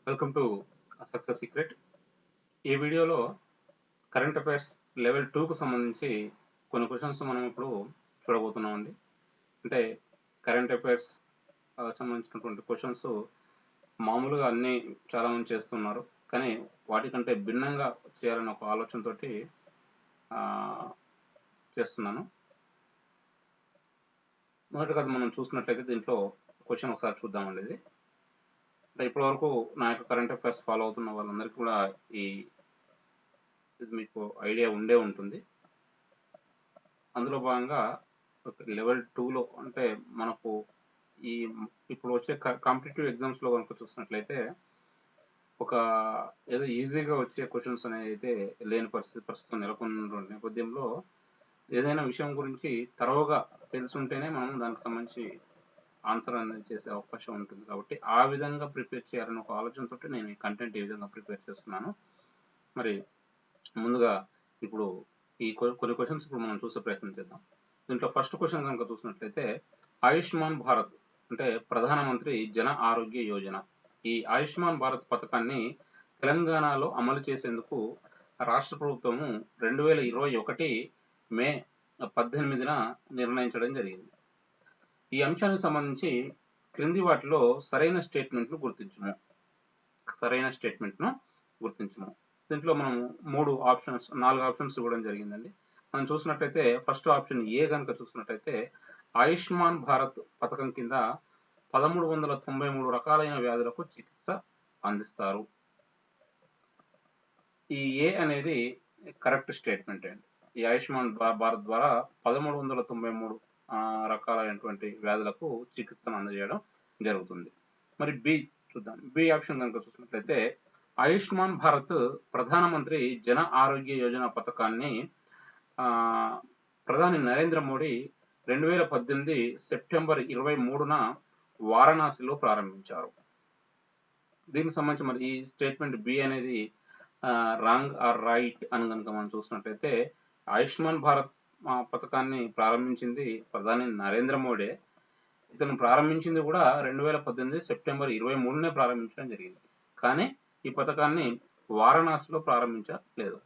Welcome to success secret. ఈ వీడియోలో current affairs level 2కు సంబంధించి కొన్ని క్వశ్చన్స్ మనం ఇప్పుడు చూడబోతున్నామండి. అంటే కరెంట్ అఫైర్స్ సంబంధించినటువంటి క్వశ్చన్స్ మామూలుగా అన్నీ చాలామంది చేస్తున్నారు. కానీ వాటికంటే భిన్నంగా చేయాలనే ఒక ఆలోచనతోటి చేస్తున్నాను. మొదటగా మనం చూసినట్లయితే దీంట్లో క్వశ్చన్ ఒకసారి చూద్దామండి. ఇది అంటే ఇప్పటి వరకు నా యొక్క కరెంట్ అఫైర్స్ ఫాలో అవుతున్న వాళ్ళందరికీ కూడా ఇది మీకు ఐడియా ఉండే ఉంటుంది. అందులో భాగంగా లెవెల్ 2లో అంటే మనకు ఈ ఇప్పుడు వచ్చే కాంపిటేటివ్ ఎగ్జామ్స్లో కనుక చూసినట్లయితే ఒక ఏదో ఈజీగా వచ్చే క్వశ్చన్స్ అనేది అయితే లేని ప్రస్తుతం నెలకొన్నటువంటి నేపథ్యంలో ఏదైనా విషయం గురించి తరోగా తెలుసుంటేనే మనం దానికి సంబంధించి ఆన్సర్ అనేది చేసే అవకాశం ఉంటుంది. కాబట్టి ఆ విధంగా ప్రిపేర్ చేయాలని ఒక ఆలోచనతో నేను ఈ కంటెంట్ ఈ విధంగా ప్రిపేర్ చేస్తున్నాను. మరి ముందుగా ఇప్పుడు ఈ కొన్ని క్వశ్చన్స్ ఇప్పుడు మనం చూసే ప్రయత్నం చేద్దాం. దీంట్లో ఫస్ట్ క్వశ్చన్ కనుక చూసినట్లయితే ఆయుష్మాన్ భారత్ అంటే ప్రధానమంత్రి జన ఆరోగ్య యోజన. ఈ ఆయుష్మాన్ భారత్ పథకాన్ని తెలంగాణలో అమలు చేసేందుకు రాష్ట్ర ప్రభుత్వము 2021 మే 18న నిర్ణయించడం జరిగింది. ఈ అంశానికి సంబంధించి క్రింది వాటిలో సరైన స్టేట్మెంట్ను గుర్తించము. దీంట్లో మనం 4 ఆప్షన్స్ ఇవ్వడం జరిగిందండి. మనం చూసినట్లయితే ఫస్ట్ ఆప్షన్ ఏ కనుక చూసినట్లయితే ఆయుష్మాన్ భారత్ పథకం కింద 1393 రకాలైన వ్యాధులకు చికిత్స అందిస్తారు. ఈ ఏ అనేది కరెక్ట్ స్టేట్మెంట్ అండి. ఈ ఆయుష్మాన్ భారత్ ద్వారా 1393 రకాలైనటువంటి వ్యాధులకు చికిత్సను అందజేయడం జరుగుతుంది. మరి బి చూద్దాం. బి ఆప్షన్ కనుక చూసినట్లయితే ఆయుష్మాన్ భారత్ ప్రధానమంత్రి జన ఆరోగ్య యోజన పథకాన్ని ప్రధాని నరేంద్ర మోడీ 2018 సెప్టెంబర్ 23న వారణాసిలో ప్రారంభించారు. దీనికి సంబంధించి మరి ఈ స్టేట్మెంట్ బి అనేది రాంగ్ ఆర్ రైట్ అని కనుక మనం చూసినట్లయితే ఆయుష్మాన్ భారత్ పథకాన్ని ప్రారంభించింది ప్రధాని నరేంద్ర మోడీ. ఇతను ప్రారంభించింది కూడా 2018 సెప్టెంబర్ 23నే ప్రారంభించడం జరిగింది. కానీ ఈ పథకాన్ని వారణాసిలో ప్రారంభించలేదు.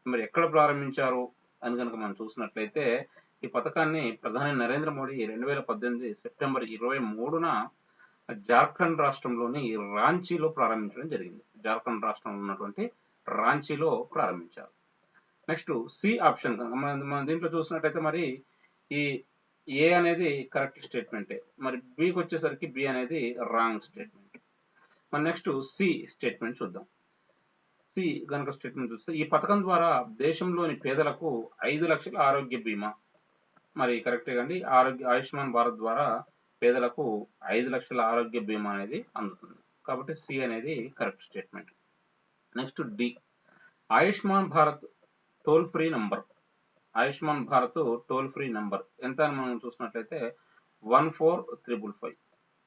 మరి ఎక్కడ ప్రారంభించారు అని కనుక మనం చూసినట్లయితే ఈ పథకాన్ని ప్రధాని నరేంద్ర మోడీ 2018 సెప్టెంబర్ 23న జార్ఖండ్ రాష్ట్రంలోని రాంచీలో ప్రారంభించడం జరిగింది. జార్ఖండ్ రాష్ట్రంలో ఉన్నటువంటి రాంచీలో ప్రారంభించారు. నెక్స్ట్ సి ఆప్షన్ మనం దీంట్లో చూసినట్లయితే మరి ఈ ఏ అనేది కరెక్ట్ స్టేట్మెంటే. మరి బికి వచ్చేసరికి బి అనేది రాంగ్ స్టేట్మెంట్. మరి నెక్స్ట్ సి స్టేట్మెంట్ చూద్దాం. సి కనుక స్టేట్మెంట్ చూస్తే ఈ పథకం ద్వారా దేశంలోని పేదలకు 5 లక్షల ఆరోగ్య బీమా. మరి కరెక్టే అండి. ఆయుష్మాన్ భారత్ ద్వారా పేదలకు 5 లక్షల ఆరోగ్య బీమా అనేది అందుతుంది. కాబట్టి సి అనేది correct statement. Next D Ayushman Bharat toll free number. Ayushman Bharat toll free number ఎంత అని మనం చూసినట్లయితే 14555.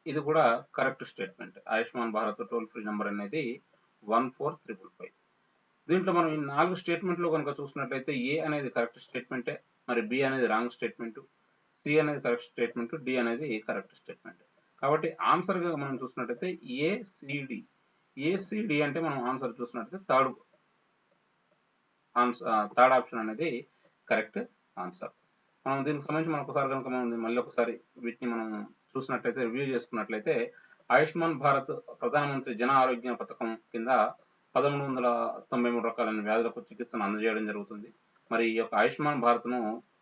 ఇది కూడా correct statement. Ayushman Bharat toll free number అనేది 14555. దీంట్లో మనం ఈ 4 స్టేట్మెంట్లు కనుక చూసినట్లయితే ఏ అనేది కరెక్ట్ స్టేట్మెంటే, మరి బి అనేది రాంగ్ స్టేట్మెంట్, సి అనేది కరెక్ట్ స్టేట్మెంట్, డి అనేది కరెక్ట్ స్టేట్మెంట్. కాబట్టి ఆన్సర్గా మనం చూసినట్లయితే ఏసిడి అంటే మనం ఆన్సర్ చూసినట్లయితే థర్డ్ ఆప్షన్ అనేది కరెక్ట్ ఆన్సర్. మనం దీనికి సంబంధించి మనం ఒకసారి కనుక మనం మళ్ళీ ఒకసారి వీటిని మనం చూసినట్లయితే రివ్యూ చేసుకున్నట్లయితే ఆయుష్మాన్ భారత్ ప్రధానమంత్రి జన ఆరోగ్య పథకం కింద 1393 రకాలైన వ్యాధులకు చికిత్సను అందజేయడం జరుగుతుంది. మరి ఈ యొక్క ఆయుష్మాన్ భారత్ను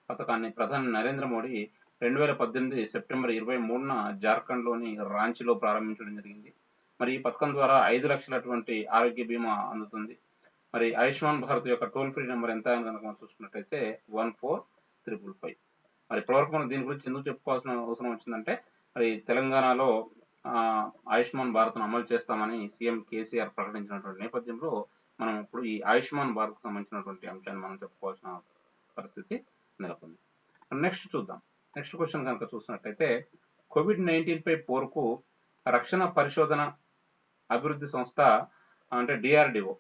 పథకాన్ని ప్రధాని నరేంద్ర మోడీ 2018 సెప్టెంబర్ 23న జార్ఖండ్లోని రాంచీలో ప్రారంభించడం జరిగింది. మరి ఈ పథకం ద్వారా 5 లక్షలటువంటి ఆరోగ్య బీమా అందుతుంది. మరి ఆయుష్మాన్ భారత్ యొక్క టోల్ ఫ్రీ నెంబర్ ఎంత అని కనుక మనం చూసుకున్నట్టయితే 14555. మరి ఇప్పటివరకు మనం దీని గురించి ఎందుకు చెప్పుకోవాల్సిన అవసరం వచ్చిందంటే మరి తెలంగాణలో ఆయుష్మాన్ భారత్ను అమలు చేస్తామని సీఎం కేసీఆర్ ప్రకటించినటువంటి నేపథ్యంలో మనం ఇప్పుడు ఈ ఆయుష్మాన్ భారత్కు సంబంధించినటువంటి అంశాన్ని మనం చెప్పుకోవాల్సిన పరిస్థితి నెలకొంది. నెక్స్ట్ చూద్దాం. నెక్స్ట్ క్వశ్చన్ కనుక చూసినట్లయితే COVID-19 పోరుకు రక్షణ పరిశోధన అభివృద్ధి సంస్థ అంటే DRDO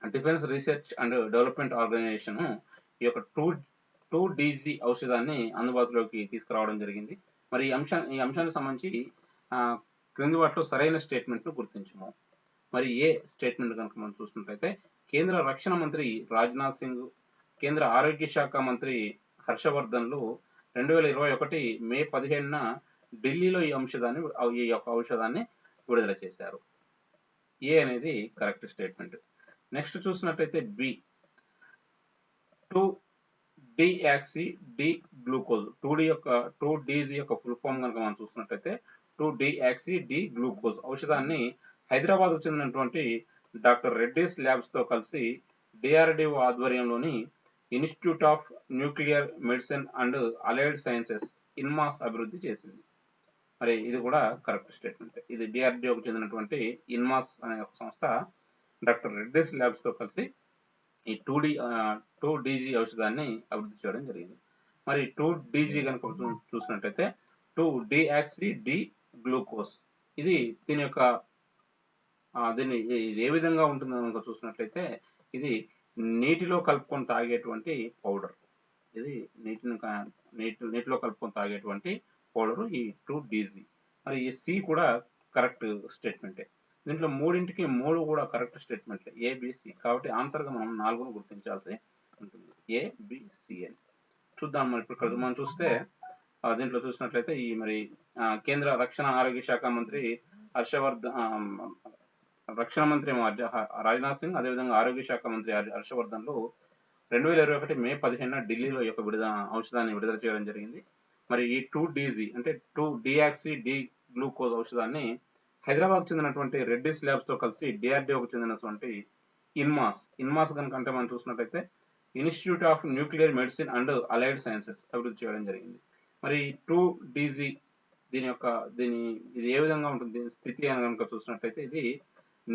defence research and development organisation ఈ యొక్క 2DG ఔషధాన్ని అందుబాటులోకి తీసుకురావడం జరిగింది. మరి ఈ అంశానికి సంబంధించి క్రింది వాటిలో సరైన స్టేట్మెంట్ను గుర్తించము. మరి ఏ స్టేట్మెంట్ కనుక మనం చూసినట్లయితే కేంద్ర రక్షణ మంత్రి రాజ్నాథ్ సింగ్, కేంద్ర ఆరోగ్య శాఖ మంత్రి హర్షవర్ధన్లు 2021 మే 15న ఢిల్లీలో ఈ యొక్క ఔషధాన్ని విడుదల చేశారు. ఏ అనేది కరెక్ట్ స్టేట్మెంట్. నెక్స్ట్ చూసినట్లయితే బి 2-డియాక్సీ డి గ్లూకోజ్ 2-డీజీ యొక్క ఫుల్ ఫామ్ కనుక మనం చూసినట్లయితే 2-డియాక్సీ డి గ్లూకోజ్ ఔషధాన్ని హైదరాబాద్ చెందినటువంటి డాక్టర్ రెడ్డీస్ ల్యాబ్స్ తో కలిసి డిఆర్డిఓ ఆధ్వర్యంలోని institute of nuclear medicine and allied sciences INMAS అభివృద్ధి చేసింది. మరి ఇది కూడా కరెక్ట్ స్టేట్మెంట్. ఇది డిఆర్డిఓకు చెందినటువంటి ఇన్మాస్ అనే ఒక సంస్థ డాక్టర్ రెడ్డీస్ ల్యాబ్స్ తో కలిసి ఈ 2-డీజీ ఔషధాన్ని అభివృద్ధి చేయడం జరిగింది. మరి 2-డీజీ కనుక చూసినట్లయితే 2-డియాక్సీ డి గ్లూకోజ్ ఇది దీని యొక్క దీన్ని ఇది ఏ విధంగా ఉంటుందో కనుక చూసినట్లయితే ఇది నీటిలో కలుపుకొని తాగేటువంటి పౌడర్. ఇది నీటిలో కలుపుకొని తాగేటువంటి పౌడరు ఈ 2-డీజీ. మరి ఈ సి కూడా కరెక్ట్ స్టేట్మెంటే. దీంట్లో 3ంటికి 3 కూడా కరెక్ట్ స్టేట్మెంట్లే, ఏబిసి. కాబట్టి ఆన్సర్గా మనం 4ను గుర్తించాల్సి ఉంటుంది, ఏబిసి అని. చూద్దాం. మరి ఇప్పుడు మనం చూస్తే దీంట్లో చూసినట్లయితే ఈ మరి కేంద్ర రక్షణ ఆరోగ్య శాఖ మంత్రి రక్షణ మంత్రి రాజ్నాథ్ సింగ్, అదేవిధంగా ఆరోగ్య శాఖ మంత్రి హర్షవర్ధన్లు 2021 మే 15న ఢిల్లీలో యొక్క ఔషధాన్ని విడుదల చేయడం జరిగింది. మరి ఈ 2-డీజీ అంటే 2-డియాక్సీ డి గ్లూకోజ్ ఔషధాన్ని హైదరాబాద్ చెందినటువంటి రెడ్డీస్ ల్యాబ్స్ తో కలిసి డిఆర్డిఓకు చెందినటువంటి ఇన్మాస్ కనుక అంటే మనం చూసినట్లయితే institute of nuclear medicine and allied sciences అభివృద్ధి చేయడం జరిగింది. మరి 2-డీజీ ఇది ఏ విధంగా ఉంటుంది స్థితి అని కనుక చూసినట్లయితే ఇది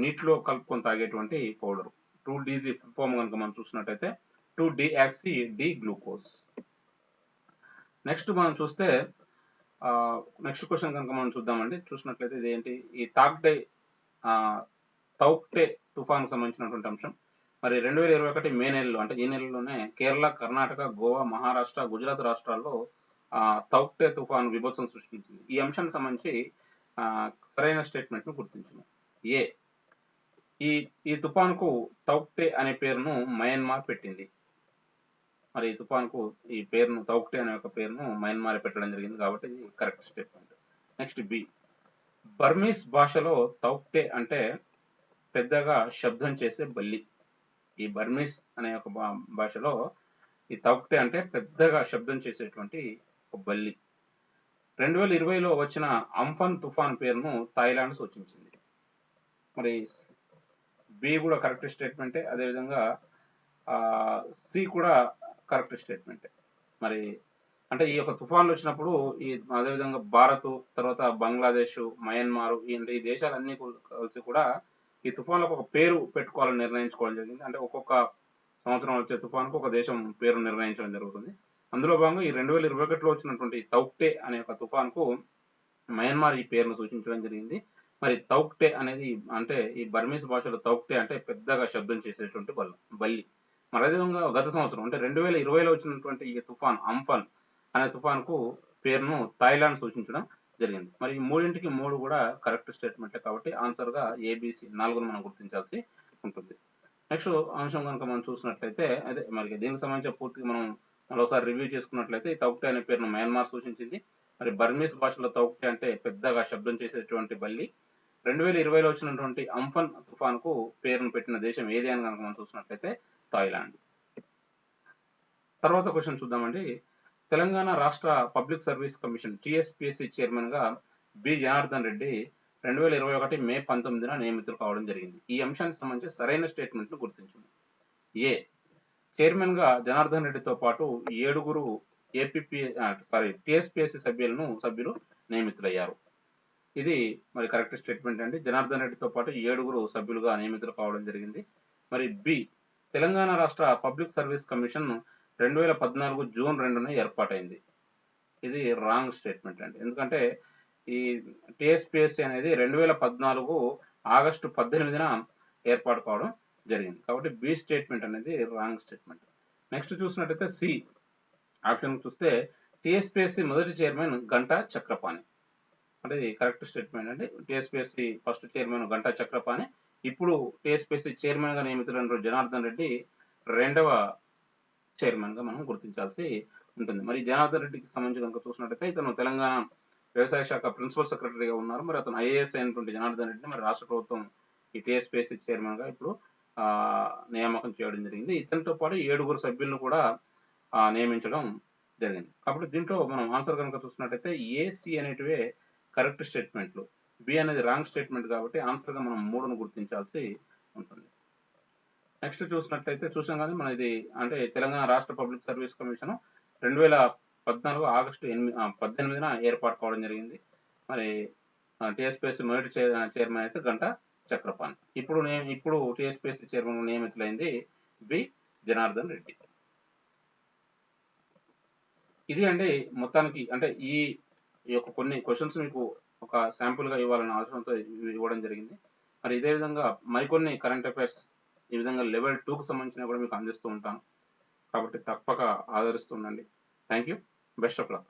నీటిలో కలుపుకొని తాగేటువంటి పౌడర్. 2-డీజీ ఫామ్ కనుక మనం చూసినట్లయితే 2-డియాక్సీ డి గ్లూకోజ్. నెక్స్ట్ మనం చూస్తే నెక్స్ట్ క్వశ్చన్ కనుక మనం చూద్దామండి. చూసినట్లయితే ఇది ఏంటి, ఈ తౌక్టే తుఫాన్కు సంబంధించినటువంటి అంశం. మరి 2021 మే నెలలో అంటే ఈ నెలలోనే కేరళ, కర్ణాటక, గోవా, మహారాష్ట్ర, గుజరాత్ రాష్ట్రాల్లో తౌక్టే తుఫాను విభత్సం సృష్టించింది. ఈ అంశానికి సంబంధించి సరైన స్టేట్మెంట్ ను గుర్తించము. ఏ ఈ తుఫానుకు తౌక్టే అనే పేరును మయన్మార్ పెట్టింది. మరి ఈ తుఫానుకు ఈ పేరును తౌక్టే అనే ఒక పేరును మయన్మార్ పెట్టడం జరిగింది, కాబట్టి ఇది correct statement. Next B Burmese భాషలో తౌక్టే అంటే పెద్దగా శబ్దం చేసే బల్లి. ఈ బర్మీస్ అనే ఒక భాషలో ఈ తౌక్టే అంటే పెద్దగా శబ్దం చేసేటువంటి ఒక బల్లి. 2020లో వచ్చిన అంఫన్ తుఫాన్ పేరును థాయిలాండ్ సూచించింది. మరి బి కూడా కరెక్ట్ స్టేట్మెంటే, అదేవిధంగా సి కూడా కరెక్ట్ స్టేట్మెంటే. మరి అంటే ఈ యొక్క తుఫాన్లు వచ్చినప్పుడు అదేవిధంగా భారత్, తర్వాత బంగ్లాదేశ్, మయన్మార్ ఈ దేశాలన్నీ కలిసి కూడా ఈ తుఫాన్లకు ఒక పేరు పెట్టుకోవాలని నిర్ణయించుకోవడం జరిగింది. అంటే ఒక్కొక్క సంవత్సరం వచ్చే తుఫాన్కు ఒక దేశం పేరు నిర్ణయించడం జరుగుతుంది. అందులో భాగంగా ఈ 2021లో వచ్చినటువంటి తౌక్టే అనే ఒక తుఫాన్కు మయన్మార్ ఈ పేరును సూచించడం జరిగింది. మరి తౌక్టే అనేది అంటే ఈ బర్మీస్ భాషలో తౌక్టే అంటే పెద్దగా శబ్దం చేసేటువంటి బల్లి. మరి అదేవిధంగా గత సంవత్సరం అంటే 2020లో వచ్చినటువంటి ఈ తుఫాన్ అంఫన్ అనే తుఫాన్కు పేరును థాయిలాండ్ సూచించడం జరిగింది. మరి ఈ 3ంటికి 3 కూడా కరెక్ట్ స్టేట్మెంటే, కాబట్టి ఆన్సర్గా ఏబిసి 4ను మనం గుర్తించాల్సి ఉంటుంది. నెక్స్ట్ అంశం కనుక మనం చూసినట్లయితే అదే మరి దీనికి సంబంధించిన పూర్తిగా మనం మరోసారి రివ్యూ చేసుకున్నట్లయితే ఈ తౌక్టే అనే పేరును మయన్మార్ సూచించింది. మరి బర్మీస్ భాషలో తౌక్టే అంటే పెద్దగా శబ్దం చేసేటువంటి బల్లి. 2020లో వచ్చినటువంటి అంఫన్ తుఫాన్కు పేరును పెట్టిన దేశం ఏది అని కనుక మనం చూసినట్లయితే థాయిలాండ్. తర్వాత క్వశ్చన్ చూద్దామండి. తెలంగాణ రాష్ట్ర public service commission TSPSC chairman గా బి జనార్దన్ రెడ్డి 2021 మే 19న నియమితులు కావడం జరిగింది. ఈ అంశానికి సంబంధించి సరైన స్టేట్మెంట్ ను గుర్తించండి. ఏ చైర్మన్ గా జనార్దన్ రెడ్డితో పాటు 7 టీఎస్పీఎస్సీ సభ్యులు నియమితులయ్యారు. ఇది మరి కరెక్ట్ స్టేట్మెంట్ అండి. జనార్దన్ రెడ్డితో పాటు 7 సభ్యులుగా నియమితులు కావడం జరిగింది. మరి బి తెలంగాణ రాష్ట్ర పబ్లిక్ సర్వీస్ కమిషన్ 2014 జూన్ 2న ఏర్పాటైంది. ఇది రాంగ్ స్టేట్మెంట్ అండి. ఎందుకంటే ఈ టీఎస్పీఎస్సీ అనేది 2014 ఆగస్టు 18న ఏర్పాటు కావడం జరిగింది, కాబట్టి బి స్టేట్మెంట్ అనేది రాంగ్ స్టేట్మెంట్. నెక్స్ట్ చూసినట్టయితే సి ఆప్షన్ చూస్తే టీఎస్పీఎస్సీ మొదటి చైర్మన్ గంటా చక్రపాణి. అంటే ఇది కరెక్ట్ స్టేట్మెంట్ అండి. TSPSC first chairman Ganta Chakrapani, ఇప్పుడు టీఎస్పీఎస్సీ చైర్మన్గా నియమితులైన జనార్దన్ రెడ్డి రెండవ చైర్మన్గా మనం గుర్తించాల్సి ఉంటుంది. మరి జనార్దన్ రెడ్డికి సంబంధించి కనుక చూసినట్టయితే ఇతను తెలంగాణ వ్యవసాయ శాఖ ప్రిన్సిపల్ సెక్రటరీగా ఉన్నారు. మరి అతను ఐఏఎస్ అయినటువంటి జనార్దన్ రెడ్డిని మరి రాష్ట్ర ప్రభుత్వం ఈ టీఎస్పీఎస్సీ చైర్మన్గా ఇప్పుడు నియామకం చేయడం జరిగింది. ఇతనితో పాటు 7 సభ్యులను కూడా నియమించడం జరిగింది. కాబట్టి దీంట్లో మనం ఆన్సర్ కనుక చూసినట్టయితే ఏసీ అనేటివే కరెక్ట్ స్టేట్మెంట్లు, బి అనేది రాంగ్ స్టేట్మెంట్ కాబట్టి ఆన్సర్గా మనం 3ను గుర్తించాల్సి ఉంటుంది. నెక్స్ట్ చూసినట్లయితే చూసాం కానీ మన ఇది అంటే తెలంగాణ రాష్ట్ర పబ్లిక్ సర్వీస్ కమిషన్ 2014 ఆగస్టు 18న ఏర్పాటు కావడం జరిగింది. మరి టీఎస్పీఎస్సీ మొదటి చైర్మన్ అయితే గంటా చక్రపాణి. ఇప్పుడు టీఎస్పీఎస్సీ చైర్మన్ నియమితులైంది బి జనార్దన్ రెడ్డి. ఇది అండి మొత్తానికి అంటే ఈ యొక్క కొన్ని క్వశ్చన్స్ మీకు ఒక శాంపుల్గా ఇవ్వాలనే ఆలోచనతో ఇవ్వడం జరిగింది. మరి ఇదే విధంగా మరికొన్ని కరెంట్ అఫైర్స్ ఈ విధంగా లెవెల్ 2కు సంబంధించిన కూడా మీకు అందిస్తూ ఉంటాను. కాబట్టి తప్పక ఆదరిస్తుండండి. Thank you. Best of luck.